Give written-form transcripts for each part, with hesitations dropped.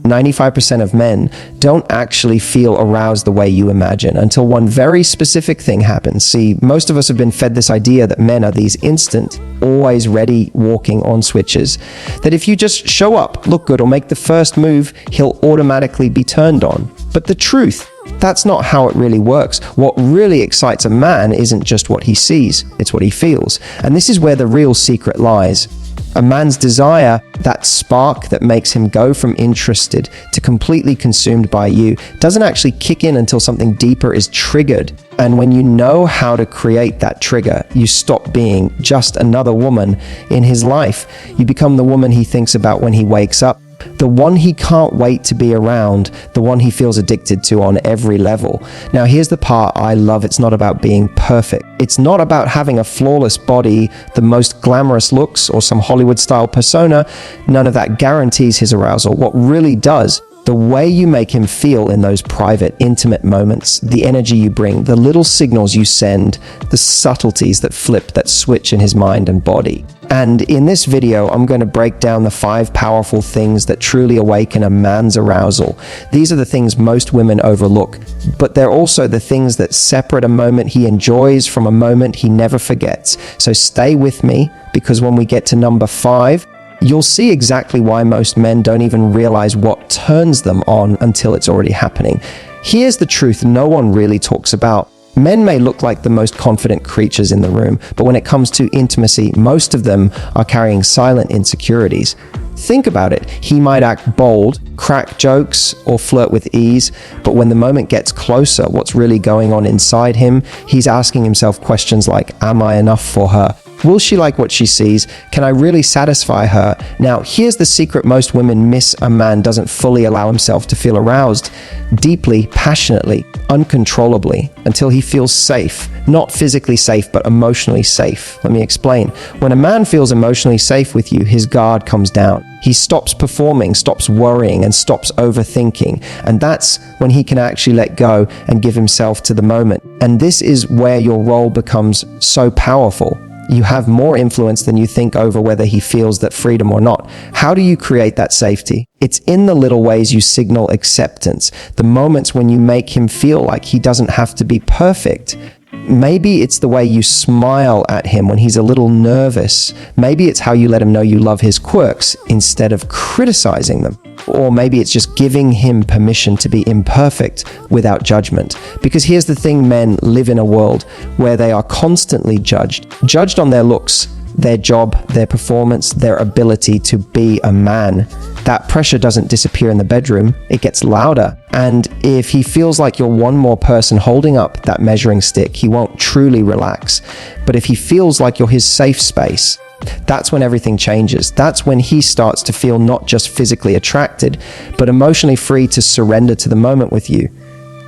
95% of men don't actually feel aroused the way you imagine until one very specific thing happens. See, most of us have been fed this idea that men are these instant, always ready walking on switches, that if you just show up, look good, or make the first move, he'll automatically be turned on. But the truth, that's not how it really works. What really excites a man isn't just what he sees, it's what he feels. And this is where the real secret lies. A man's desire, that spark that makes him go from interested to completely consumed by you, doesn't actually kick in until something deeper is triggered. And when you know how to create that trigger, you stop being just another woman in his life. You become the woman he thinks about when he wakes up, the one he can't wait to be around, the one he feels addicted to on every level. Now, here's the part I love. It's not about being perfect. It's not about having a flawless body, the most glamorous looks, or some Hollywood-style persona. None of that guarantees his arousal. What really does, the way you make him feel in those private, intimate moments, the energy you bring, the little signals you send, the subtleties that flip, that switch in his mind and body. And in this video, I'm going to break down the 5 powerful things that truly awaken a man's arousal. These are the things most women overlook, but they're also the things that separate a moment he enjoys from a moment he never forgets. So stay with me, because when we get to number 5, you'll see exactly why most men don't even realize what turns them on until it's already happening. Here's the truth no one really talks about. Men may look like the most confident creatures in the room, but when it comes to intimacy, most of them are carrying silent insecurities. Think about it. He might act bold, crack jokes, or flirt with ease, but when the moment gets closer, what's really going on inside him? He's asking himself questions like, am I enough for her? Will she like what she sees? Can I really satisfy her? Now, here's the secret most women miss. A man doesn't fully allow himself to feel aroused deeply, passionately, uncontrollably, until he feels safe. Not physically safe, but emotionally safe. Let me explain. When a man feels emotionally safe with you, his guard comes down. He stops performing, stops worrying, and stops overthinking. And that's when he can actually let go and give himself to the moment. And this is where your role becomes so powerful. You have more influence than you think over whether he feels that freedom or not. How do you create that safety? It's in the little ways you signal acceptance, the moments when you make him feel like he doesn't have to be perfect. Maybe it's the way you smile at him when he's a little nervous. Maybe it's how you let him know you love his quirks instead of criticizing them. Or maybe it's just giving him permission to be imperfect without judgment. Because here's the thing, men live in a world where they are constantly judged on their looks, their job, their performance, their ability to be a man. That pressure doesn't disappear in the bedroom, it gets louder. And if he feels like you're one more person holding up that measuring stick, he won't truly relax. But if he feels like you're his safe space, that's when everything changes. That's when he starts to feel not just physically attracted, but emotionally free to surrender to the moment with you.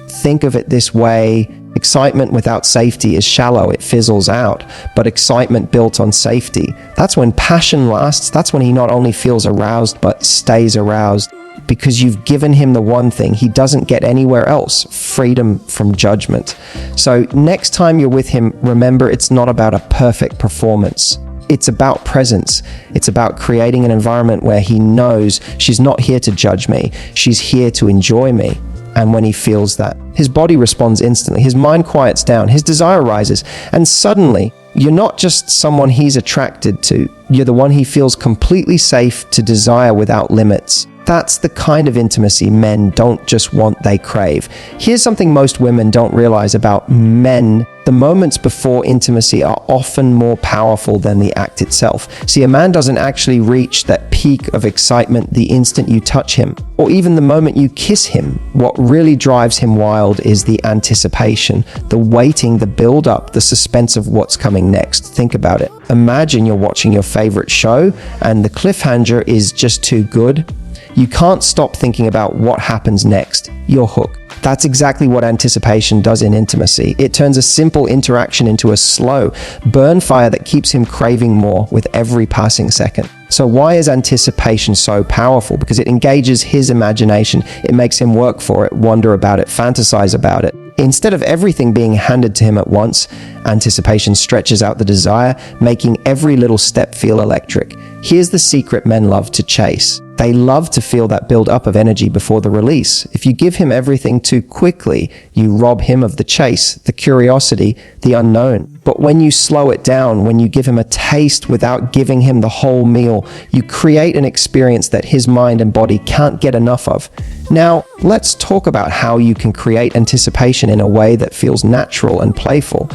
Think of it this way. Excitement without safety is shallow, it fizzles out. But excitement built on safety, that's when passion lasts. That's when he not only feels aroused, but stays aroused. Because you've given him the one thing he doesn't get anywhere else, freedom from judgment. So next time you're with him, remember it's not about a perfect performance. It's about presence. It's about creating an environment where he knows she's not here to judge me, she's here to enjoy me. And when he feels that, his body responds instantly, his mind quiets down, his desire rises, and suddenly, you're not just someone he's attracted to, you're the one he feels completely safe to desire without limits. That's the kind of intimacy men don't just want, they crave. Here's something most women don't realize about men. The moments before intimacy are often more powerful than the act itself. See, a man doesn't actually reach that peak of excitement the instant you touch him, or even the moment you kiss him. What really drives him wild is the anticipation, the waiting, the build-up, the suspense of what's coming next. Think about it. Imagine you're watching your favorite show, and the cliffhanger is just too good. You can't stop thinking about what happens next. You're hooked. That's exactly what anticipation does in intimacy. It turns a simple interaction into a slow burn fire that keeps him craving more with every passing second. So why is anticipation so powerful? Because it engages his imagination. It makes him work for it, wonder about it, fantasize about it. Instead of everything being handed to him at once, anticipation stretches out the desire, making every little step feel electric. Here's the secret men love to chase. They love to feel that build-up of energy before the release. If you give him everything too quickly, you rob him of the chase, the curiosity, the unknown. But when you slow it down, when you give him a taste without giving him the whole meal, you create an experience that his mind and body can't get enough of. Now, let's talk about how you can create anticipation in a way that feels natural and playful.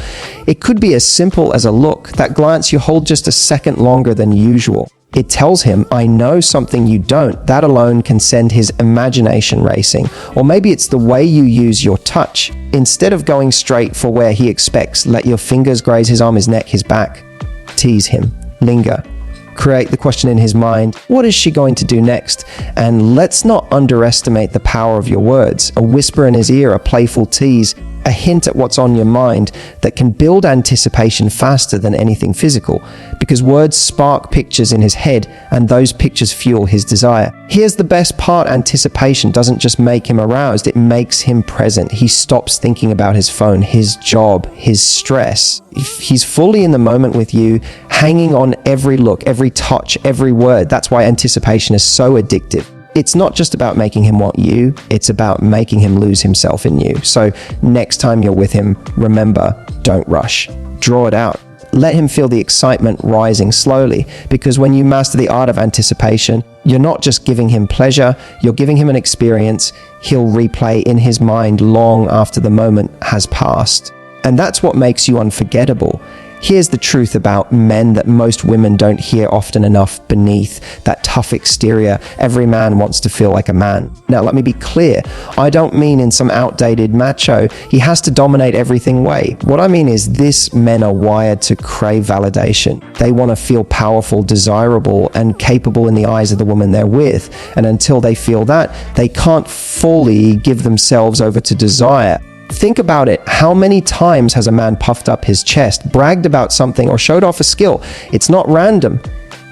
It could be as simple as a look, that glance you hold just a second longer than usual. It tells him, I know something you don't. That alone can send his imagination racing. Or maybe it's the way you use your touch. Instead of going straight for where he expects, let your fingers graze his arm, his neck, his back. Tease him. Linger. Create the question in his mind, what is she going to do next? And let's not underestimate the power of your words. A whisper in his ear, a playful tease, a hint at what's on your mind that can build anticipation faster than anything physical, because words spark pictures in his head and those pictures fuel his desire. Here's the best part, anticipation doesn't just make him aroused, it makes him present. He stops thinking about his phone, his job, his stress. He's fully in the moment with you, hanging on every look, every touch, every word. That's why anticipation is so addictive. It's not just about making him want you, it's about making him lose himself in you. So next time you're with him, remember, don't rush. Draw it out. Let him feel the excitement rising slowly, because when you master the art of anticipation, you're not just giving him pleasure, you're giving him an experience he'll replay in his mind long after the moment has passed. And that's what makes you unforgettable. Here's the truth about men that most women don't hear often enough beneath that tough exterior. Every man wants to feel like a man. Now, let me be clear. I don't mean in some outdated macho, he has to dominate everything way. What I mean is this: men are wired to crave validation. They want to feel powerful, desirable, and capable in the eyes of the woman they're with. And until they feel that, they can't fully give themselves over to desire. Think about it. How many times has a man puffed up his chest, bragged about something, or showed off a skill? It's not random.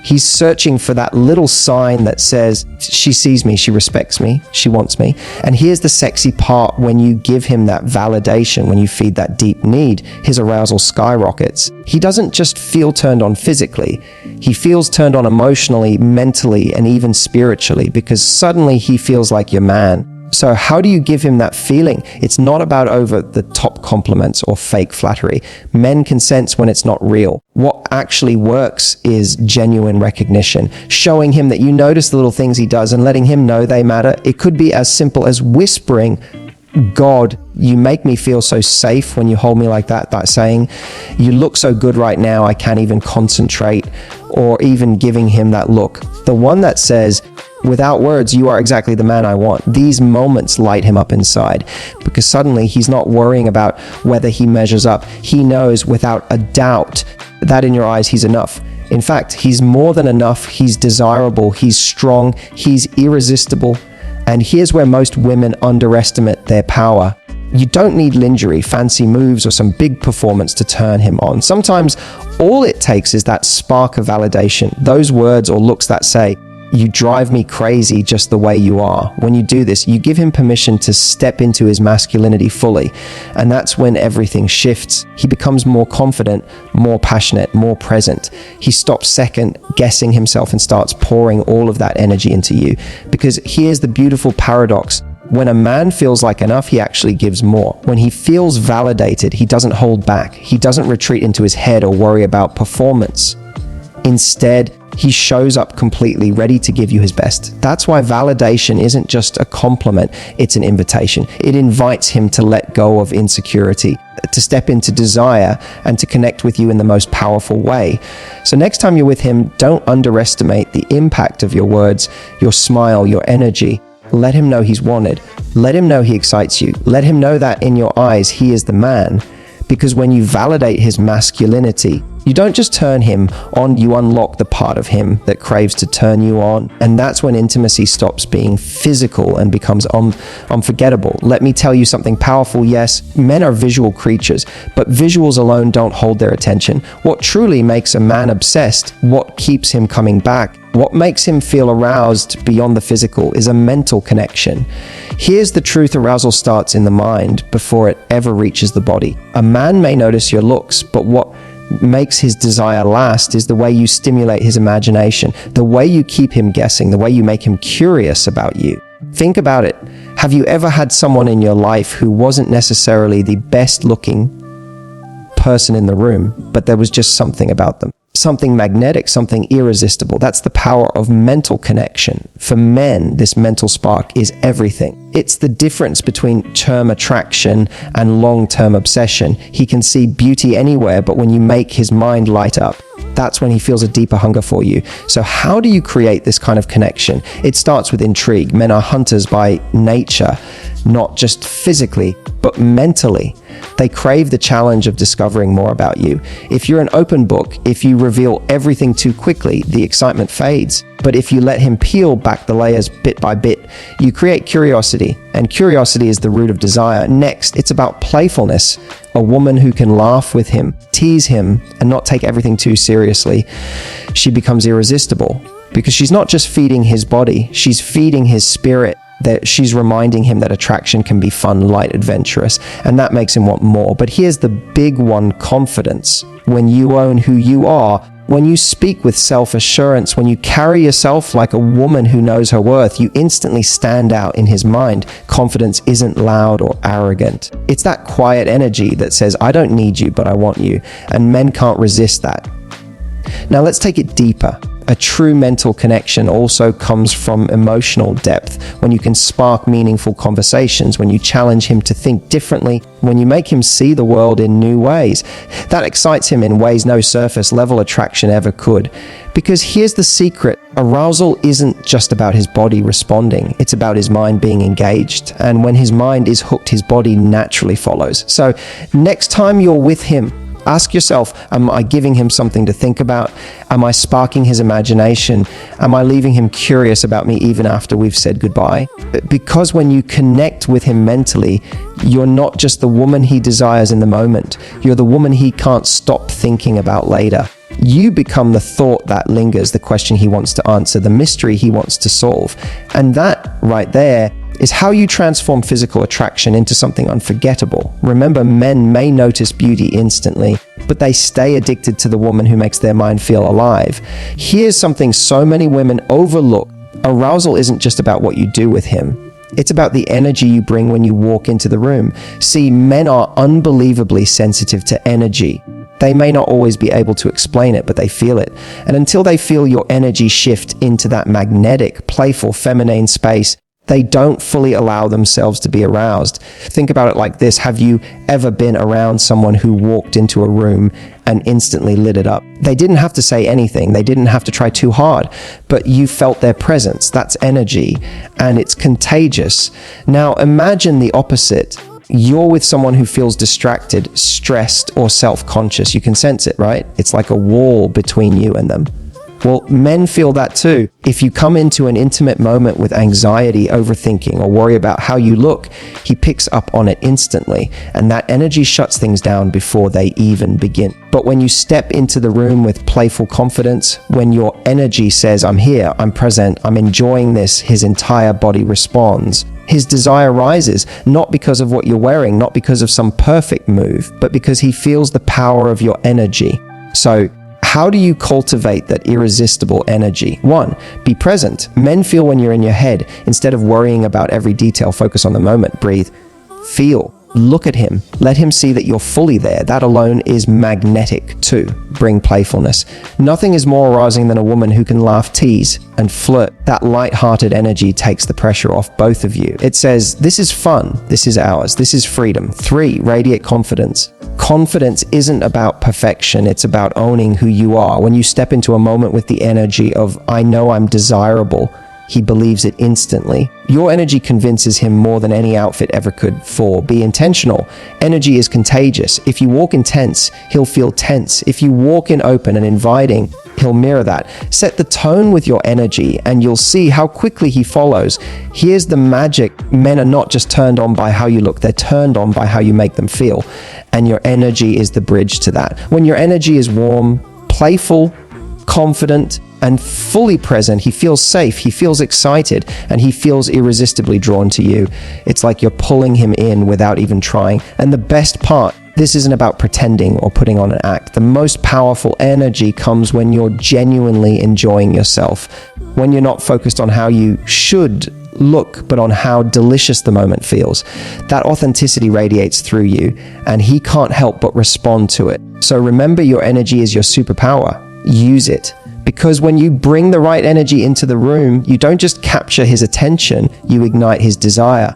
He's searching for that little sign that says, she sees me, she respects me, she wants me. And here's the sexy part: when you give him that validation, when you feed that deep need, his arousal skyrockets. He doesn't just feel turned on physically. He feels turned on emotionally, mentally, and even spiritually, because suddenly he feels like your man. So how do you give him that feeling? It's not about over-the-top compliments or fake flattery. Men can sense when it's not real. What actually works is genuine recognition, showing him that you notice the little things he does and letting him know they matter. It could be as simple as whispering, God, you make me feel so safe when you hold me like that. That saying, you look so good right now, I can't even concentrate. Or even giving him that look, the one that says, without words, you are exactly the man I want. These moments light him up inside, because suddenly he's not worrying about whether he measures up. He knows without a doubt that in your eyes he's enough. In fact, he's more than enough. He's desirable, he's strong, he's irresistible. And here's where most women underestimate their power. You don't need lingerie, fancy moves, or some big performance to turn him on. Sometimes all it takes is that spark of validation, those words or looks that say, you drive me crazy just the way you are. When you do this, you give him permission to step into his masculinity fully. And that's when everything shifts. He becomes more confident, more passionate, more present. He stops second guessing himself and starts pouring all of that energy into you. Because here's the beautiful paradox. When a man feels like enough, he actually gives more. When he feels validated, he doesn't hold back. He doesn't retreat into his head or worry about performance. Instead, he shows up completely ready to give you his best. That's why validation isn't just a compliment, it's an invitation. It invites him to let go of insecurity, to step into desire, and to connect with you in the most powerful way. So next time you're with him, don't underestimate the impact of your words, your smile, your energy. Let him know he's wanted. Let him know he excites you. Let him know that in your eyes, he is the man. Because when you validate his masculinity, you don't just turn him on, you unlock the part of him that craves to turn you on. And that's when intimacy stops being physical and becomes unforgettable. Let me tell you something powerful. Yes, men are visual creatures, but visuals alone don't hold their attention. What truly makes a man obsessed, what keeps him coming back, what makes him feel aroused beyond the physical is a mental connection. Here's the truth: arousal starts in the mind before it ever reaches the body. A man may notice your looks, but what makes his desire last is the way you stimulate his imagination, the way you keep him guessing, the way you make him curious about you. Think about it. Have you ever had someone in your life who wasn't necessarily the best looking person in the room, but there was just something about them? Something magnetic, something irresistible. That's the power of mental connection. For men, this mental spark is everything. It's the difference between term attraction and long-term obsession. He can see beauty anywhere, but when you make his mind light up, that's when he feels a deeper hunger for you. So how do you create this kind of connection? It starts with intrigue. Men are hunters by nature, not just physically, but mentally. They crave the challenge of discovering more about you. If you're an open book, if you reveal everything too quickly, the excitement fades. But if you let him peel back the layers bit by bit, you create curiosity, and curiosity is the root of desire. Next, it's about playfulness. A woman who can laugh with him, tease him, and not take everything too seriously. She becomes irresistible because she's not just feeding his body, she's feeding his spirit. That she's reminding him that attraction can be fun, light, adventurous, and that makes him want more. But here's the big one: confidence. When you own who you are, when you speak with self-assurance, when you carry yourself like a woman who knows her worth, you instantly stand out in his mind. Confidence isn't loud or arrogant. It's that quiet energy that says, I don't need you, but I want you. And men can't resist that. Now let's take it deeper. A true mental connection also comes from emotional depth, when you can spark meaningful conversations, when you challenge him to think differently, when you make him see the world in new ways. That excites him in ways no surface level attraction ever could. Because here's the secret: arousal isn't just about his body responding, it's about his mind being engaged. And when his mind is hooked, his body naturally follows. So next time you're with him, ask yourself, am I giving him something to think about? Am I sparking his imagination? Am I leaving him curious about me even after we've said goodbye? Because when you connect with him mentally, you're not just the woman he desires in the moment. You're the woman he can't stop thinking about later. You become the thought that lingers, the question he wants to answer, the mystery he wants to solve. And that right there is how you transform physical attraction into something unforgettable. Remember, men may notice beauty instantly, but they stay addicted to the woman who makes their mind feel alive. Here's something so many women overlook. Arousal isn't just about what you do with him. It's about the energy you bring when you walk into the room. See, men are unbelievably sensitive to energy. They may not always be able to explain it, but they feel it. And until they feel your energy shift into that magnetic, playful, feminine space, they don't fully allow themselves to be aroused. Think about it like this. Have you ever been around someone who walked into a room and instantly lit it up? They didn't have to say anything. They didn't have to try too hard, but you felt their presence. That's energy, and it's contagious. Now imagine the opposite. You're with someone who feels distracted, stressed, or self-conscious. You can sense it, right? It's like a wall between you and them. Well, men feel that too. If you come into an intimate moment with anxiety, overthinking, or worry about how you look, he picks up on it instantly, and that energy shuts things down before they even begin. But when you step into the room with playful confidence, when your energy says, I'm here, I'm present, I'm enjoying this, his entire body responds. His desire rises, not because of what you're wearing, not because of some perfect move, but because he feels the power of your energy. So, how do you cultivate that irresistible energy? 1, be present. Men feel when you're in your head. Instead of worrying about every detail, focus on the moment. Breathe. Feel. Look at him. Let him see that you're fully there. That alone is magnetic. 2, bring playfulness. Nothing is more arousing than a woman who can laugh, tease, and flirt. That light-hearted energy takes the pressure off both of you. It says, this is fun. This is ours. This is freedom. 3, radiate confidence. Confidence isn't about perfection. It's about owning who you are. When you step into a moment with the energy of, I know I'm desirable, he believes it instantly. Your energy convinces him more than any outfit ever could. 4, be intentional. Energy is contagious. If you walk in tense, he'll feel tense. If you walk in open and inviting, he'll mirror that. Set the tone with your energy and you'll see how quickly he follows. Here's the magic. Men are not just turned on by how you look, they're turned on by how you make them feel. And your energy is the bridge to that. When your energy is warm, playful, confident, and fully present, he feels safe, he feels excited, and he feels irresistibly drawn to you. It's like you're pulling him in without even trying. And the best part, This isn't about pretending or putting on an act. The most powerful energy comes when you're genuinely enjoying yourself, when you're not focused on how you should look, but on how delicious the moment feels. That authenticity radiates through you, and he can't help but respond to it. So remember, your energy is your superpower. Use it. Because when you bring the right energy into the room, you don't just capture his attention, you ignite his desire.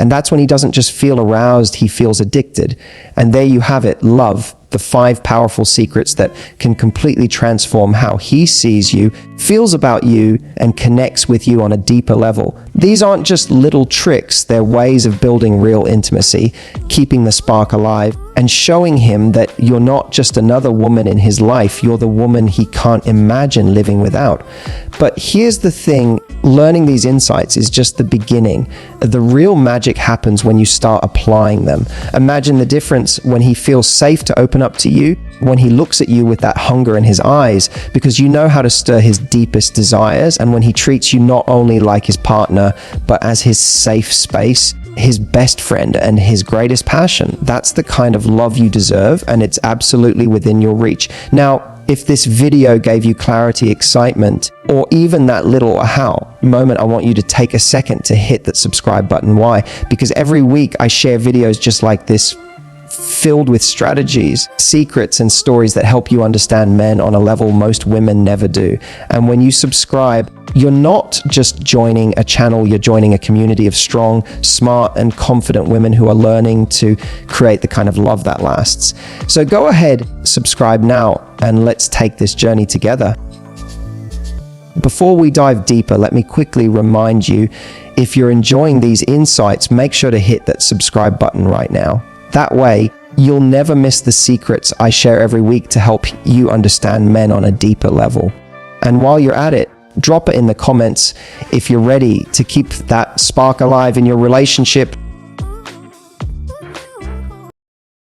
And that's when he doesn't just feel aroused, he feels addicted. And there you have it, love, the 5 powerful secrets that can completely transform how he sees you, feels about you, and connects with you on a deeper level. These aren't just little tricks, they're ways of building real intimacy, keeping the spark alive, and showing him that you're not just another woman in his life, you're the woman he can't imagine living without. But here's the thing, learning these insights is just the beginning. The real magic happens when you start applying them. Imagine the difference when he feels safe to open up to you, when he looks at you with that hunger in his eyes, because you know how to stir his deepest desires, and when he treats you not only like his partner, but as his safe space, his best friend, and his greatest passion. That's the kind of love you deserve, and it's absolutely within your reach. Now, if this video gave you clarity, excitement, or even that little aha moment, I want you to take a second to hit that subscribe button. Why? Because every week I share videos just like this, filled with strategies, secrets, and stories that help you understand men on a level most women never do. And when you subscribe, you're not just joining a channel, you're joining a community of strong, smart, and confident women who are learning to create the kind of love that lasts. So go ahead, subscribe now, and let's take this journey together. Before we dive deeper, let me quickly remind you, if you're enjoying these insights, make sure to hit that subscribe button right now. That way, you'll never miss the secrets I share every week to help you understand men on a deeper level. And while you're at it, drop it in the comments if you're ready to keep that spark alive in your relationship,